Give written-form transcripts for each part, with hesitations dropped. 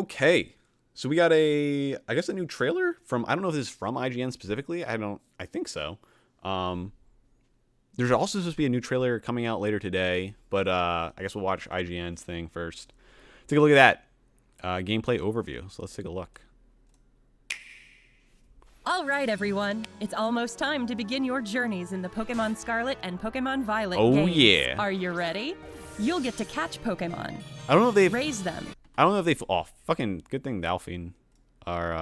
Okay. So we got I guess a new trailer from, I don't know if this is from IGN specifically. I think so. Um, there's also supposed to be a new trailer coming out later today, but I guess we'll watch IGN's thing first. Take a look at that gameplay overview. So let's take a look. All right, everyone. It's almost time to begin your journeys in the Pokemon Scarlet and Pokemon Violet games. Yeah. Are you ready? You'll get to catch Pokemon. I don't know if they've... Raise them. I don't know if they've... Oh, fucking good thing Dalphine, or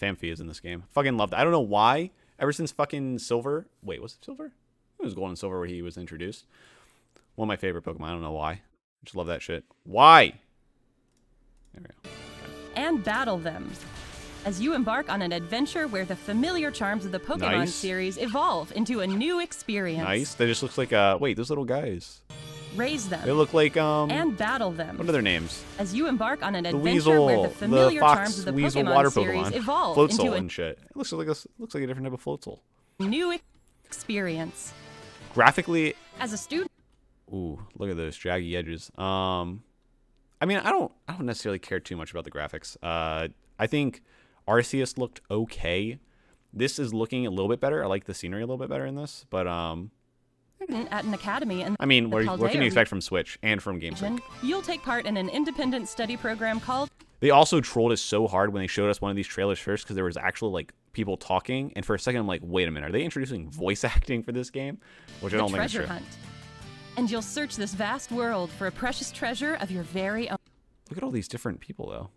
Phanpy is in this game. Fucking loved it. I don't know why. Ever since fucking Silver... Wait, was it Silver? It was Gold and Silver where he was introduced. One of my favorite Pokemon. I don't know why. I just love that shit. Why? There we go. And battle them. As you embark on an adventure where the familiar charms of the Pokemon series evolve into a new experience. Nice. That just looks like, wait, those little guys. Raise them. They look like, and battle them. What are their names? As you embark on an adventure Weasel, where the familiar Fox, charms of the Weasel Pokemon water series Pokemon. evolve Floatzel into and shit. It looks like a different type of Floatzel. new experience. Graphically... As a student... Ooh, look at those jaggy edges. I mean, I don't necessarily care too much about the graphics. I think Arceus looked okay. This is looking a little bit better. I like the scenery a little bit better in this, but at an academy and I mean, what can you expect from Switch and from Game Freak? You'll take part in an independent study program called... They also trolled us so hard when they showed us one of these trailers first because there was actually like people talking, and for a second I'm like, wait a minute, are they introducing voice acting for this game? Which I don't think is true. Hunt. And you'll search this vast world for a precious treasure of your very own. Look at all these different people though.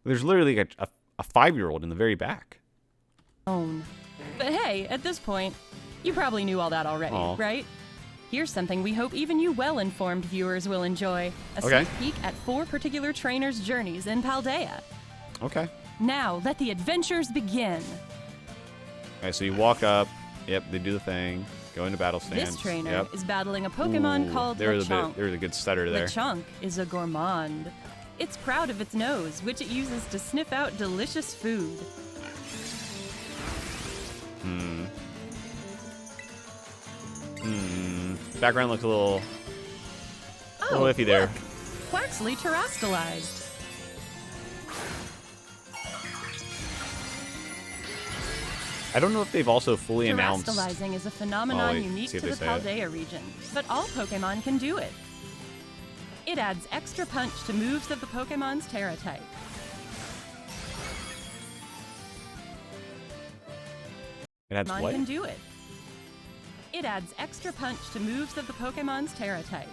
There's literally like a 5-year-old in the very back. But hey, at this point, you probably knew all that already, right? Here's something we hope even you well-informed viewers will enjoy. A sneak peek at 4 particular trainers' journeys in Paldea. Okay. Now, let the adventures begin. Alright, so you walk up. Yep, they do the thing. Go into battle stands. This trainer is battling a Pokemon called Lechonk. There was a good stutter there. Lechonk is a gourmand. It's proud of its nose, which it uses to sniff out delicious food. Background looks a little iffy there. Look. Quaxley terastallized. I don't know if they've also fully announced... Terastallizing is a phenomenon unique to the Paldea region, but all Pokemon can do it. It adds extra punch to moves of the Pokemon's Terra type. It adds what? Can do it. It adds extra punch to moves of the Pokemon's Terra type.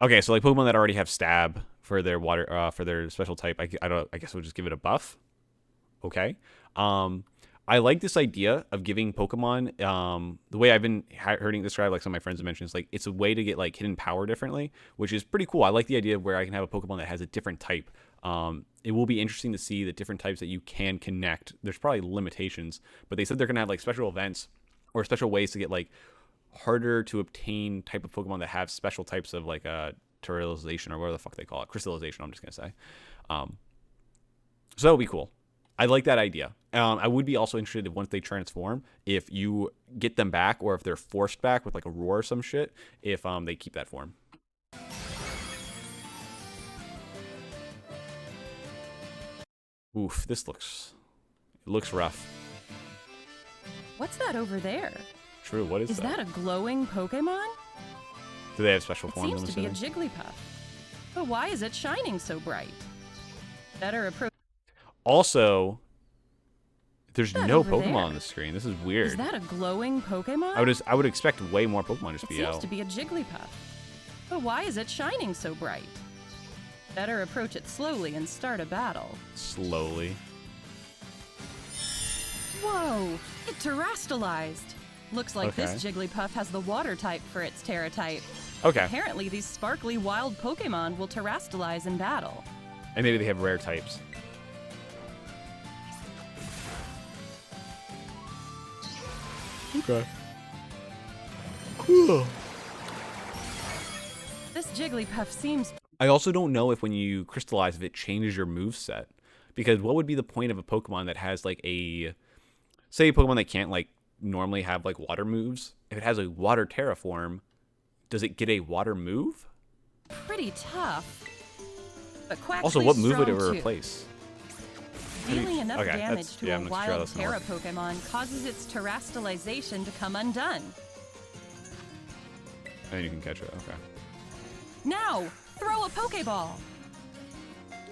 Okay, so like Pokemon that already have Stab for their water, for their special type, I guess we'll just give it a buff. Okay. I like this idea of giving Pokemon, the way I've been hearing it described, like some of my friends have mentioned, is like it's a way to get like hidden power differently, which is pretty cool. I like the idea of where I can have a Pokemon that has a different type. It will be interesting to see the different types that you can connect. There's probably limitations, but they said they're gonna have like special events or special ways to get like harder to obtain type of Pokemon that have special types of like terrestrialization or whatever the fuck they call it, crystallization. I'm just gonna say, so that'll be cool. I like that idea. I would be also interested if once they transform, if you get them back or if they're forced back with like a roar or some shit, if they keep that form. Oof, this looks rough. What's that over there? True, what is that? Is that a glowing Pokemon? Do they have special forms? It seems to be a Jigglypuff. But why is it shining so bright? Better approach. Also, there's no Pokemon on the screen. This is weird. Is that a glowing Pokemon? I would expect way more Pokemon just be out. It seems to be a Jigglypuff. But why is it shining so bright? Better approach it slowly and start a battle. Slowly. Whoa! It terastallized! Looks like this Jigglypuff has the water type for its Terra type. Okay. Apparently these sparkly wild Pokemon will terastallize in battle. And maybe they have rare types. Okay. Cool. This Jigglypuff seems... I also don't know if when you crystallize, if it changes your moveset. Because what would be the point of a Pokemon that has like a... Say a Pokemon that can't like normally have like water moves. If it has a water terraform, does it get a water move? Pretty tough. But Quaxly's Also, what move would it strong, too. replace? Dealing enough Okay, damage to a I'm gonna try wild this one. Terra Pokemon causes its terastallization to come undone. And you can catch it. Okay. Now, throw a Pokeball.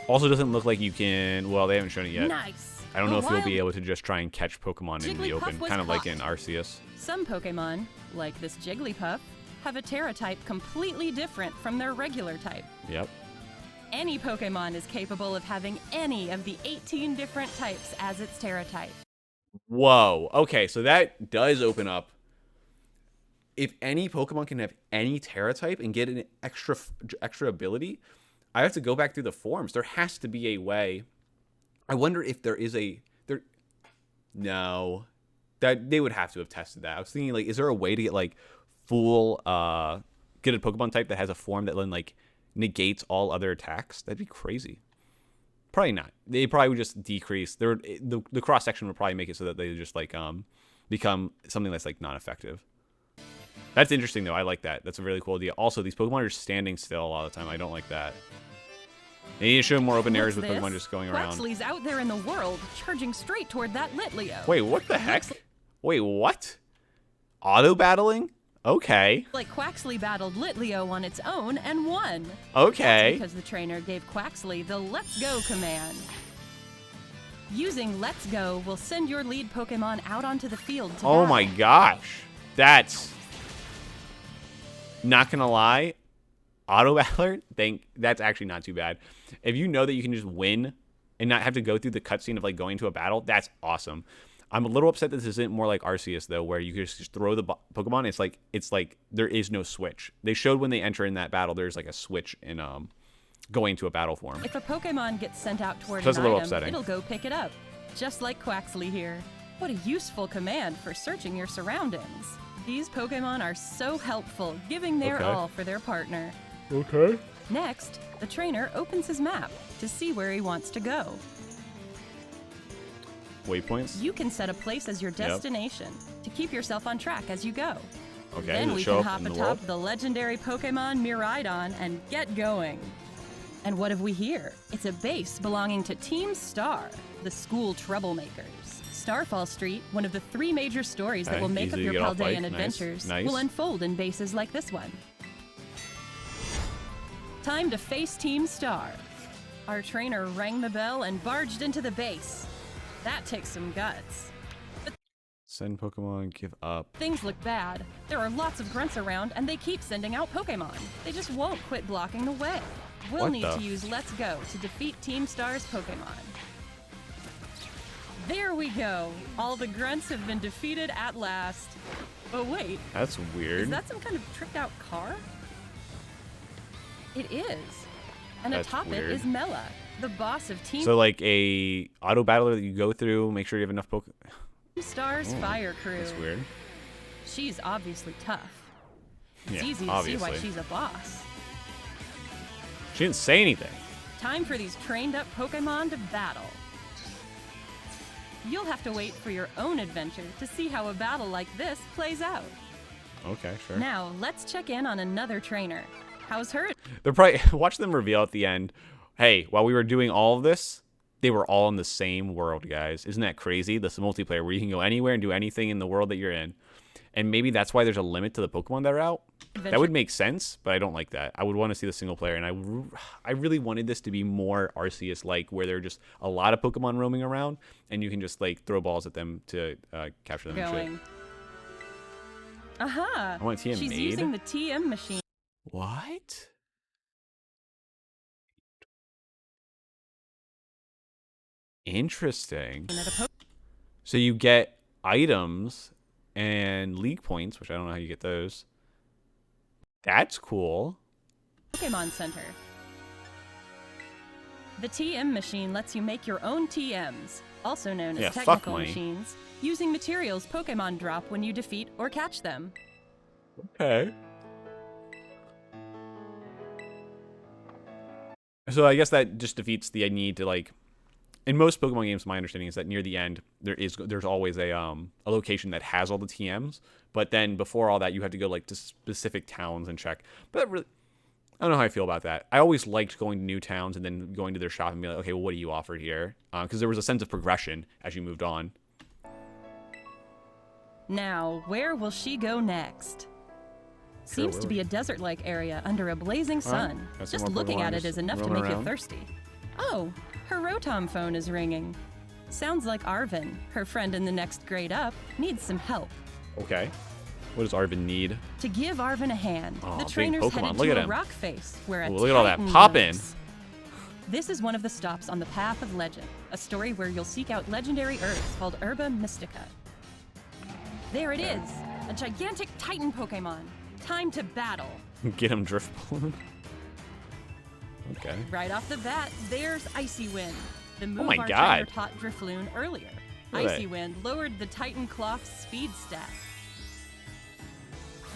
Also, doesn't look like you can. Well, they haven't shown it yet. Nice. I don't know A if you'll wild be able to just try and catch Pokemon in the Jigglypuff open, was kind of like in caught. Arceus. Some Pokemon, like this Jigglypuff, have a Terra type completely different from their regular type. Yep. Any Pokemon is capable of having any of the 18 different types as its Terra type. Whoa. Okay, so that does open up. If any Pokemon can have any Terra type and get an extra ability, I have to go back through the forums. There has to be a way. I wonder if there is a there. No, that they would have to have tested that. I was thinking, like, is there a way to get like full get a Pokemon type that has a form that then like negates all other attacks? That'd be crazy. Probably not. They probably would just decrease. The cross section would probably make it so that they just like become something that's like not effective. That's interesting though. I like that. That's a really cool idea. Also, these Pokemon are standing still all the time. I don't like that. They need to show more open areas with Pokemon just going around. Quaxly's out there in the world, charging straight toward that Litleo. Wait, what the heck? Wait, what? Auto battling? Okay. Like Quaxly battled Litleo on its own and won. Okay. That's because the trainer gave Quaxly the Let's Go command. Using Let's Go will send your lead Pokemon out onto the field to Oh battle. my gosh. That's not gonna lie. Auto battler, that's actually not too bad. If you know that you can just win and not have to go through the cutscene of like going to a battle, that's awesome. I'm a little upset that this isn't more like Arceus though, where you can just throw the Pokemon. It's like there is no switch. They showed when they enter in that battle, there's like a switch in going to a battle form. If a Pokemon gets sent out toward So that's an a little item, upsetting. it'll go pick it up. Just like Quaxly here. What a useful command for searching your surroundings. These Pokemon are so helpful, giving their Okay. all for their partner. Okay. Next, the trainer opens his map to see where he wants to go. Waypoints. You can set a place as your destination to keep yourself on track as you go. Okay. Then Does it we show can up hop in the atop world? the legendary Pokemon Miraidon and get going. And what have we here? It's a base belonging to Team Star, the school troublemakers. Starfall Street, one of the 3 major stories that Okay, will make easy up to your get off Paldean bike. Nice, adventures, nice. will unfold in bases like this one. Time to face Team Star. Our trainer rang the bell and barged into the base. That takes some guts. Send Pokemon, give up. Things look bad. There are lots of grunts around, and they keep sending out Pokemon. They just won't quit blocking the way. We'll What need the to use Let's Go to defeat Team Star's Pokemon. There we go. All the grunts have been defeated at last. Oh wait, That's weird. is that some kind of tricked out car? It is. And That's atop weird. it is Mela, the boss of Team So like a auto battler that you go through, make sure you have enough Pokemon. Star's fire crew. That's weird. She's obviously tough. It's Yeah, easy to obviously. see why she's a boss. She didn't say anything. Time for these trained up Pokemon to battle. You'll have to wait for your own adventure to see how a battle like this plays out. Okay, sure. Now, let's check in on another trainer. How's her? They're probably watch them reveal at the end. Hey, while we were doing all of this, they were all in the same world, guys. Isn't that crazy? This multiplayer where you can go anywhere and do anything in the world that you're in. And maybe that's why there's a limit to the Pokemon that are out. That would make sense, but I don't like that. I would want to see the single player, and I really wanted this to be more Arceus-like, where there are just a lot of Pokemon roaming around, and you can just like throw balls at them to capture them and shit. Going. Aha! I want TM She's made? using the TM machine. What? Interesting. At a po- So you get items and league points, which I don't know how you get those. That's cool. Pokemon Center. The TM machine lets you make your own TMs, also known as Yeah, fuck technical money. machines, using materials Pokemon drop when you defeat or catch them. Okay. So I guess that just defeats the need to like. In most Pokemon games, my understanding is that near the end there's always a location that has all the TMs, but then before all that you have to go like to specific towns and check. But that really, I don't know how I feel about that. I always liked going to new towns and then going to their shop and be like, okay, well, what do you offer here? Because there was a sense of progression as you moved on. Now, where will she go next? Seems to be a desert-like area under a blazing sun. Just looking at it is enough to make you thirsty. Oh, her Rotom phone is ringing. Sounds like Arvin, her friend in the next grade up, needs some help. Okay. What does Arvin need? To give Arvin a hand, the big trainer's Pokemon. headed Look to at a him. rock face where a Look at all that Titan poppin'. lives. This is one of the stops on the Path of Legend, a story where you'll seek out legendary herbs called Herba Mystica. There it is, a gigantic Titan Pokemon. Time to battle. Get him Drift Balloon. Okay. Right off the bat, there's Icy Wind. The move my our God. trainer taught Drifloon earlier. Icy Wind lowered the Titan Cloth's speed stat.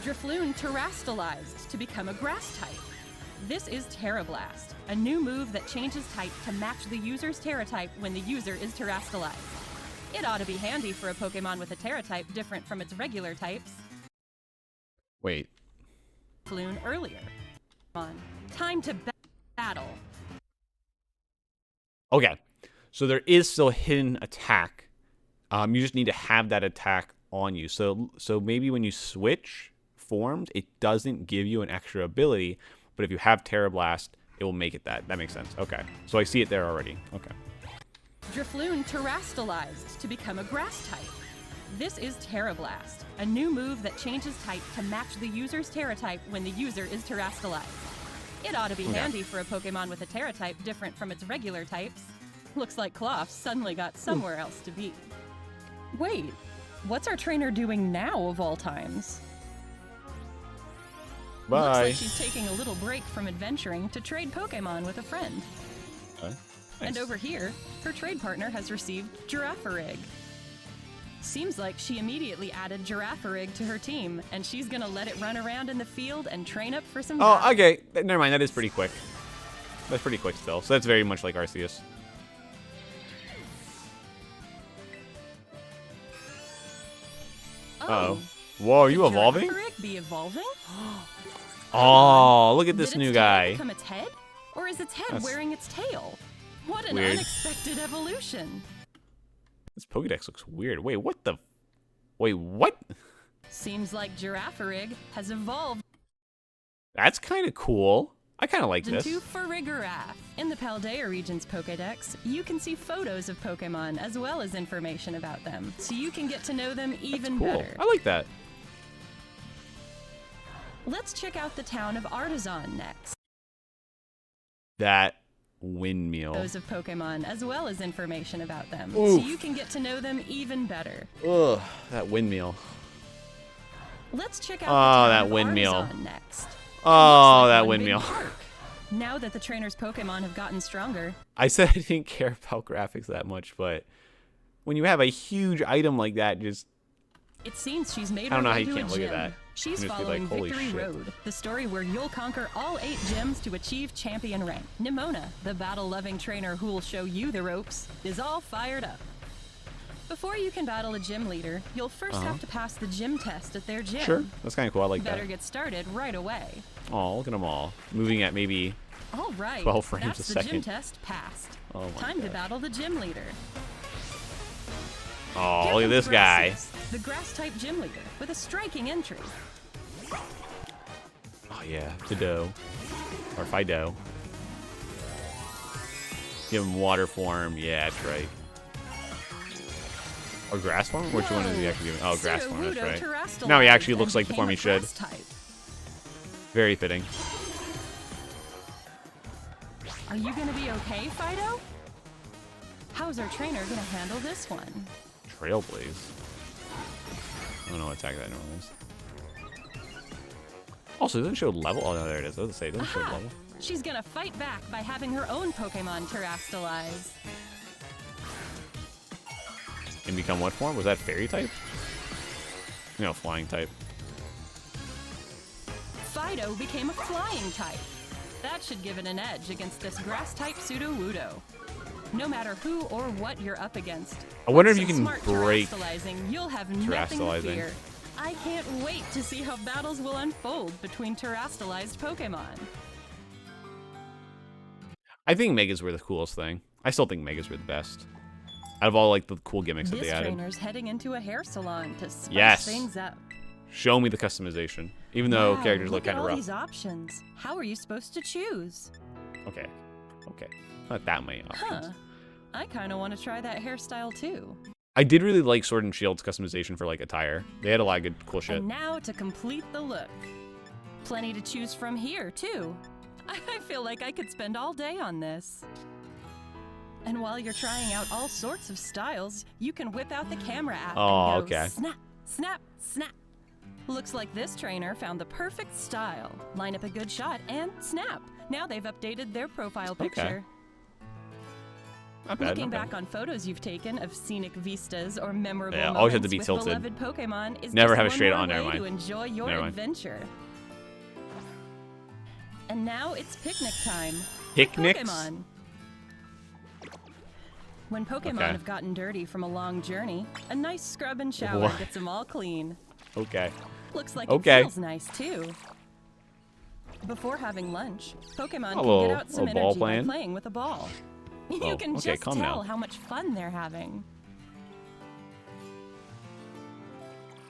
Drifloon terastallized to become a grass type. This is Terra Blast, a new move that changes type to match the user's Terra type when the user is terastallized. It ought to be handy for a Pokemon with a Terra type different from its regular types. Wait. Drifloon earlier. Time to battle. Okay. So there is still a hidden attack. You just need to have that attack on you. So maybe when you switch forms, it doesn't give you an extra ability, but if you have Terra Blast, it will make it that. That makes sense. Okay. So I see it there already. Okay. Drifloon terastallized to become a grass type. This is Terra Blast, a new move that changes type to match the user's Terra type when the user is terastallized. It ought to be handy for a Pokemon with a Terra type different from its regular types. Looks like Cloth suddenly got somewhere else to be. Wait, what's our trainer doing now of all times? Bye. Looks like she's taking a little break from adventuring to trade Pokemon with a friend. Okay. Nice. And over here, her trade partner has received Girafarig. Seems like she immediately added Girafarig to her team, and she's gonna let it run around in the field and train up for some battles. Okay. Never mind. That is pretty quick. That's pretty quick still. So that's very much like Arceus. Uh-oh. Whoa, are you evolving? Girafarig be evolving? Oh, look at this Did new its tail guy. become its head? Or is its head That's wearing its tail? What an weird. unexpected evolution. This Pokedex looks weird. Wait, what the? Wait, what? Seems like Girafarig has evolved That's kind of cool. I kind of like this. into Farigiraf. In the Paldea region's Pokedex, you can see photos of Pokemon as well as information about them, so you can get to know them even Cool. better. I like that. Let's check out the town of Artisan next. That windmill. Photos of Pokemon as well as information about them, Oof. so you can get to know them even better. Ugh, that windmill. Let's check out Oh, the town that of windmill. Artisan next. Oh, Looks like that one big windmill. park. Now that the trainer's Pokemon have gotten stronger, I said I didn't care about graphics that much, but when you have a huge item like that, just it seems she's made I don't her know how way you to a can't look at gym. that. She's and just be following like, holy Victory shit. Road, the story where you'll conquer all 8 gyms to achieve champion rank. Nimona, the battle-loving trainer who'll show you the ropes, is all fired up. Before you can battle a gym leader, you'll first have to pass the gym test at their gym. Sure, that's kind of cool. I like Better that. get started right away. Oh, look at them all moving at maybe. All right, 12 frames that's a the gym second. test passed. Oh my Time to God. battle the gym leader. Oh, Here look at comes this guy. Gracias, the grass-type gym leader, with a striking entry. Oh yeah, Fido or Fido. Give him water form. Yeah, that's right. Or grass form? Which one is he actually giving? Oh, grass form. That's Pseudo-Wudo right. terastallized Now he actually looks and like the form he became a should. grass type. Very fitting. Are you gonna be okay, Fido? How's our trainer gonna handle this one? Trailblaze. I don't know what attack that normally is. Also, it doesn't show level. Oh no, there it is. I was gonna say it doesn't show Aha! level. She's gonna fight back by having her own Pokemon terastallize. And become what form? Was that fairy type? No, flying type. Fido became a flying type. That should give it an edge against this grass-type Pseudo-Wudo. No matter who or what you're up against, I wonder with if you some can smart break terastallizing, you'll have nothing to terastallizing. fear. I can't wait to see how battles will unfold between terastallized Pokemon. I think Megas were the coolest thing. I still think Megas were the best. Out of all like the cool gimmicks that they added. This trainer's heading into a hair salon to spice Yes. things up. Show me the customization. Even though Wow, characters look look at kind of all rough. these options. How are you supposed to choose? Okay. Okay. Not that many options. Huh. I kind of want to try that hairstyle too. I did really like Sword and Shield's customization for like attire. They had a lot of good cool shit. And now to complete the look. Plenty to choose from here too. I feel like I could spend all day on this. And while you're trying out all sorts of styles, you can whip out the camera app Oh, and go okay. snap, snap, snap. Looks like this trainer found the perfect style. Line up a good shot and snap. Now they've updated their profile picture. Not bad, Looking not bad. back on photos you've taken of scenic vistas or memorable Yeah, moments always have to be with tilted. beloved Pokemon is Never just have it one straight more on, never way mind. to enjoy your Never mind. adventure. And now it's picnic time. Picnics? Pokemon. When Pokemon Okay. have gotten dirty from a long journey, a nice scrub and shower What? gets them all clean. Okay. Looks like Okay. it feels nice too. Before having lunch, Pokemon Hello, can get out some little ball energy by playing. playing with a ball. You Oh, can okay, just calm tell down. how much fun they're having.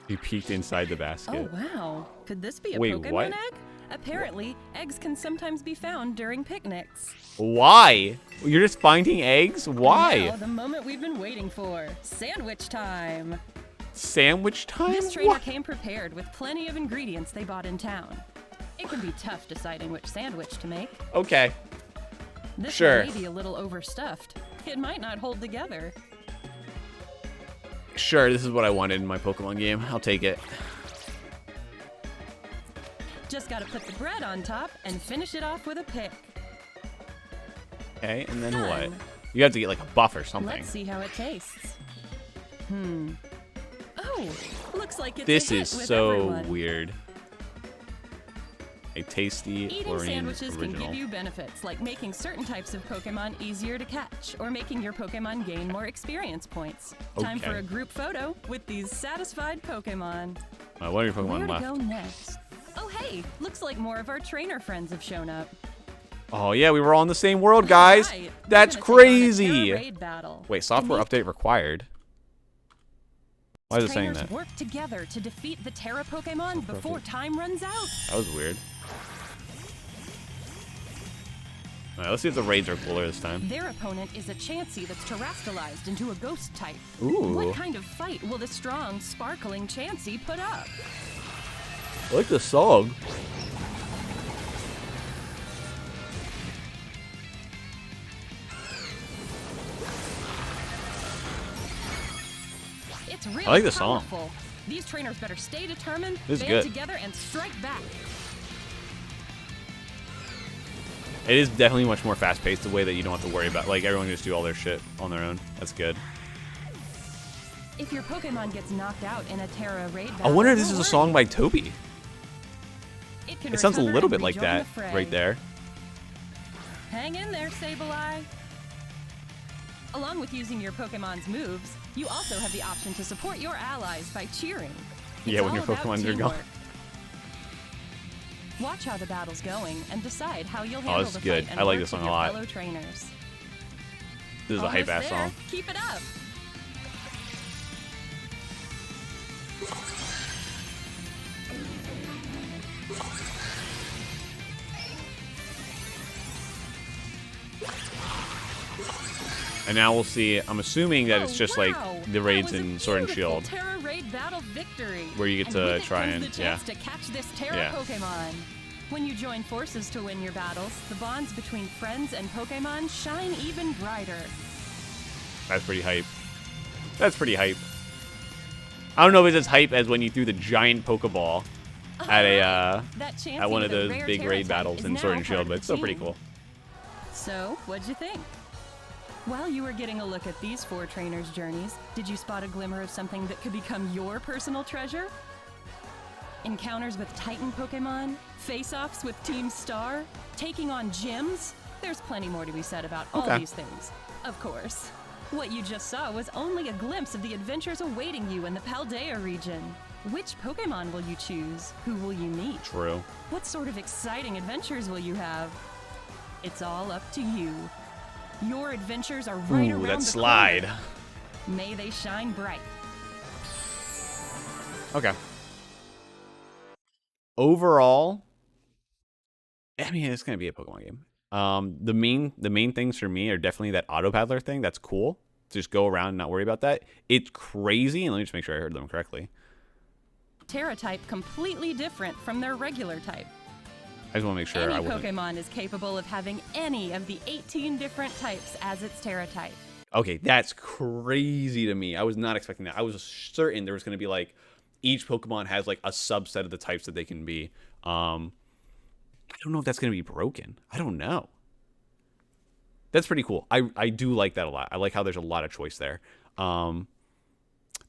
You peeked inside the basket. Oh wow, could this be a Wait, Pokemon what? egg? Apparently, eggs can sometimes be found during picnics. Why? You're just finding eggs? Why? Now, the moment we've been waiting for, sandwich time. Sandwich time? This trainer What? came prepared with plenty of ingredients they bought in town. It can be tough deciding which sandwich to make. Okay. This Sure. one may be a little overstuffed. It might not hold together. Sure, this is what I wanted in my Pokemon game. I'll take it. Just gotta put the bread on top and finish it off with a pick. Okay, and then Done. what? You have to get like a buff or something. Let's see how it tastes. Oh, looks like it's This a hit is with so everyone. weird. A tasty Eating Florian sandwiches original. can give you benefits like making certain types of Pokemon easier to catch or making your Pokemon gain more experience points. Time Okay. for a group photo with these satisfied Pokemon. What are your Where Pokemon to left? go next? Oh hey, looks like more of our trainer friends have shown up. Oh yeah, we were all in the same world, guys. Right, That's we're gonna take on a crazy. Terra raid battle. Wait, software update required. Why is it saying Trainers that? work together to defeat the Terra Pokemon before time runs out. That was weird. Alright, let's see if the raids are cooler this time. Their opponent is a Chansey that's terrestrialized into a ghost type. Ooh. What kind of fight will the strong, sparkling Chansey put up? I like the song. It's really I like the song. powerful. These trainers better stay determined, This is band good. together, and strike back. It is definitely much more fast-paced, the way that you don't have to worry about, like, everyone can just do all their shit on their own. That's good. If your Pokemon gets knocked out in a Terra raid I battle, wonder if this don't is a worry. song by Toby. Can It sounds a recover little and bit like rejoin that the fray. right there. Hang in there, Sableye. Along with using your Pokemon's moves, you also have the option to support your allies by cheering. Yeah, It's when your all about Pokemon are gone. teamwork. Watch how the battle's going and decide how you'll Oh, handle this the is good. fight and I like work this song with a your lot. fellow trainers. This is a Almost hype-ass there. song. Keep it up. And now we'll see, I'm assuming that it's just like wow. the raids That was a in Sword and beautiful Shield. Terra raid battle victory. Where you get And to with it try comes and- the chance to catch this Terra Yeah. Pokemon. When you join forces to win your battles, the bonds between friends and Pokemon shine even brighter. That's pretty hype. That's pretty hype. I don't know if it's as hype as when you threw the giant Pokeball at a That Chansey at one of with a those rare big Terra raid type battles is in now Sword and part Shield, of but the it's still pretty team. cool. So, what'd you think? While you were getting a look at these 4 trainers' journeys, did you spot a glimmer of something that could become your personal treasure? Encounters with Titan Pokemon? Face-offs with Team Star? Taking on gyms? There's plenty more to be said about all Okay. these things, of course. What you just saw was only a glimpse of the adventures awaiting you in the Paldea region. Which Pokemon will you choose? Who will you meet? True. What sort of exciting adventures will you have? It's all up to you. Your adventures are right around that the slide. corner. May they shine bright. Okay. Overall, I mean, it's gonna be a Pokemon game. The main things for me are definitely that auto paddler thing. That's cool. Just go around and not worry about that. It's crazy, and let me just make sure I heard them correctly. Terra type completely different from their regular type. I just want to make sure Any Pokemon is capable of having any of the 18 different types as its Terra type. Okay, that's crazy to me. I was not expecting that. I was certain there was going to be like each Pokemon has like a subset of the types that they can be. I don't know if that's going to be broken. I don't know. That's pretty cool. I do like that a lot. I like how there's a lot of choice there. The Auto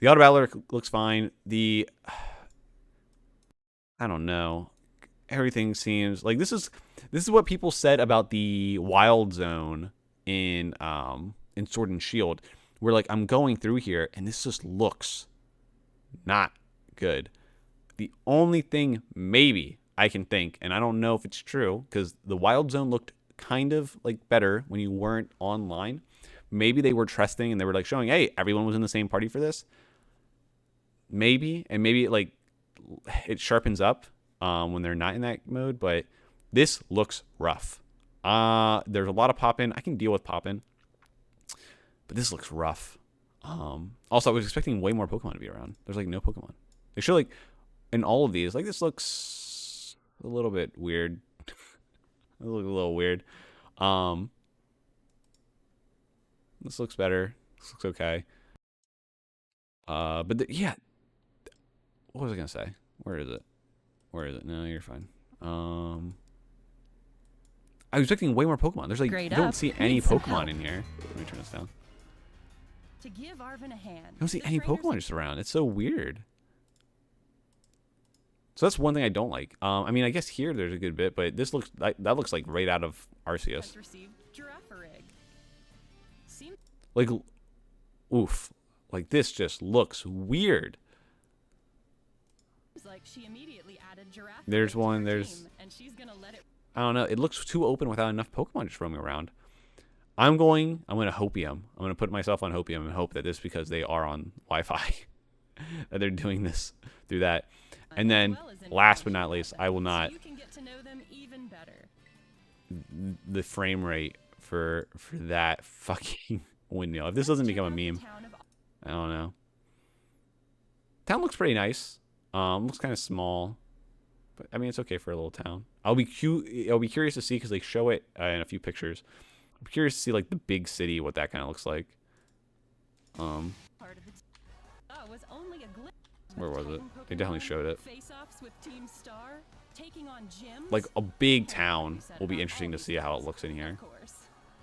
Battler looks fine. I don't know. Everything seems like this is what people said about the Wild Zone in Sword and Shield. Where like I'm going through here and this just looks not good. The only thing maybe I can think, and I don't know if it's true, because the Wild Zone looked kind of like better when you weren't online. Maybe they were trusting and they were like showing, hey, everyone was in the same party for this. Maybe, and maybe it sharpens up when they're not in that mode, but this looks rough. There's a lot of pop-in. I can deal with pop-in, but this looks rough. Also, I was expecting way more Pokemon to be around. There's like no Pokemon. They show like in all of these, like this looks a little bit weird. It looks a little weird. This looks better. This looks okay. Yeah. What was I gonna say? Where is it? Where is it? No, you're fine. I was expecting way more Pokemon. There's like you don't see any Pokemon in here. Let me turn this down. To give Arvin a hand. I don't see any Pokemon just around. It's so weird. So that's one thing I don't like. I mean, I guess here there's a good bit, but this looks that looks like right out of Arceus. Like, oof. Like this just looks weird. Like she immediately added there's one. There's. And she's gonna let it. I don't know. It looks too open without enough Pokemon just roaming around. I'm gonna Hopium. I'm gonna put myself on Hopium and hope that this, because they are on Wi-Fi, that they're doing this through that. And then, last but not least, I will not. So you can get to know them even better. The frame rate for that fucking windmill. If this doesn't become a meme, I don't know. Town looks pretty nice. Looks kind of small, but I mean it's okay for a little town. I'll be curious to see, because they show it in a few pictures. I'm curious to see like the big city, what that kind of looks like. Where was it? They definitely showed it. Like a big town will be interesting to see how it looks in here.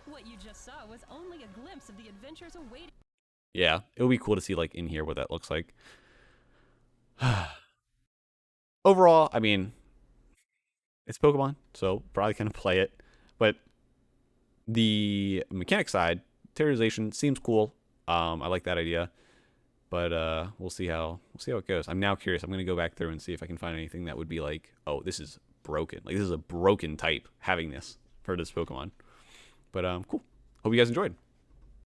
What you just saw was only a glimpse of the adventures awaiting. Yeah, it would be cool to see like in here what that looks like. Overall, I mean, it's Pokemon, so probably gonna play it. But the mechanic side, terrorization seems cool. I like that idea. But we'll see how it goes. I'm now curious. I'm gonna go back through and see if I can find anything that would be like, oh, this is broken. Like this is a broken type having this for this Pokemon. But cool. Hope you guys enjoyed.